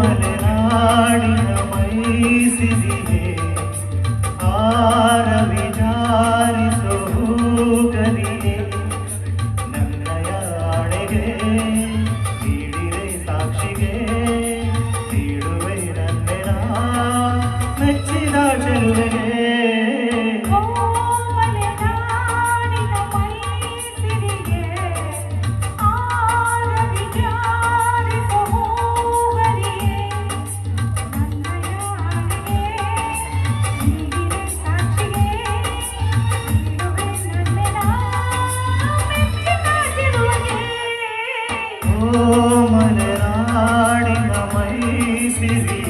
ಮಲೆನಾಡಿನ ಮೈಸಿರಿಯೇ ಆರವಿ ಜಾರಿಸೋ ಹೂಗರಿಯೇ ನನ್ನಯ ಆಣೆಗೆ ನೀಡಿರೆ ಸಾಕ್ಷಿಗೆ ನೀಡುವೆ ನನ್ನೆನ ಮೆಚ್ಚಿದ ಚೆಲುವೆಗೆ ಮಲೆನಾಡಿನ ಮೈಸಿರಿಯೇ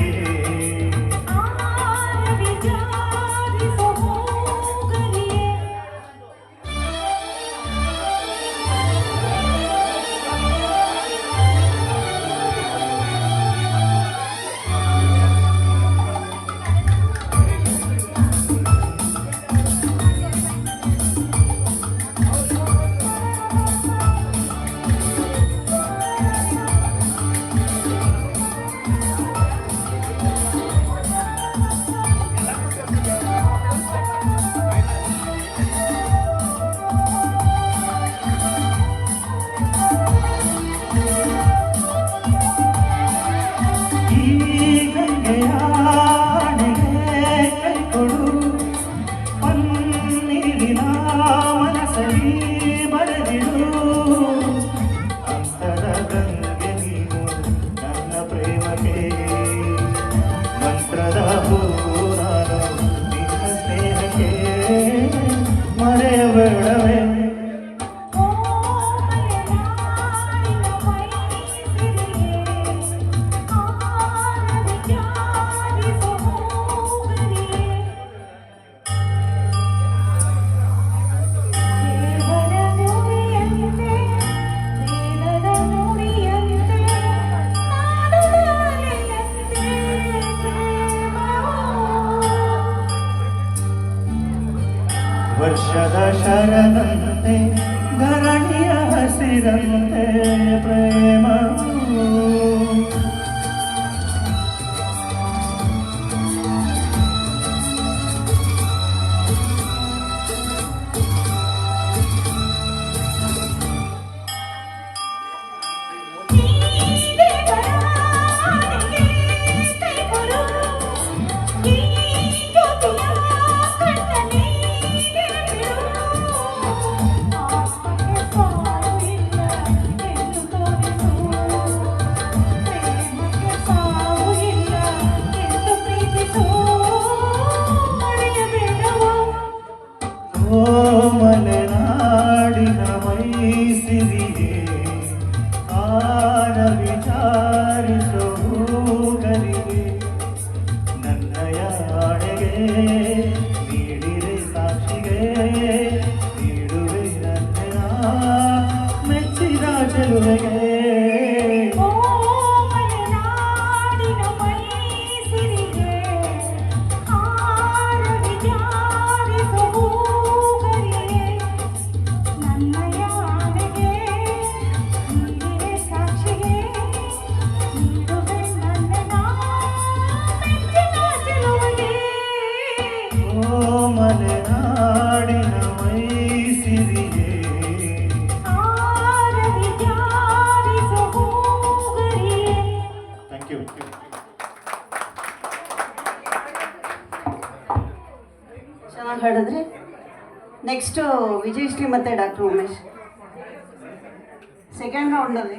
ಮರೆಯಬೇಡವೇ ವರ್ಷದ ಶರದಂತೆ ಧರಣಿಯ ಹಸಿರಂತೆ ಪ್ರೇಮ ಮಲೆನಾಡಿನ ಮೈಸಿರಿಯೇ ಆರ ವಿಚಾರಿಸೋ ಹೂಗರಿಗೆ ನನ್ನಯ ಆಣೆಗೆ ನೀಡಿರೆ ಸಾಕ್ಷಿಗೆ ನೀಡುವೆ ನನ್ನಯ ಮೆಚ್ಚಿದ ಚೆಲುವೆಗೆ ಮಲೆನಾಡಿನ ಮೈಸಿರಿಯೇ ಥ್ಯಾಂಕ್ ಯು. ಚೆನ್ನಾಗಿ ಹಾಡಿದ್ರಿ. ನೆಕ್ಸ್ಟ್ ವಿಜಯಶ್ರೀ ಮತ್ತೆ ಡಾಕ್ಟರ್ ಉಮೇಶ್ ಸೆಕೆಂಡ್ ರೌಂಡಲ್ಲಿ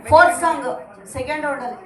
ಫೋರ್ತ್ ಸಾಂಗ್ ಸೆಕೆಂಡ್ ರೌಂಡಲ್ಲಿ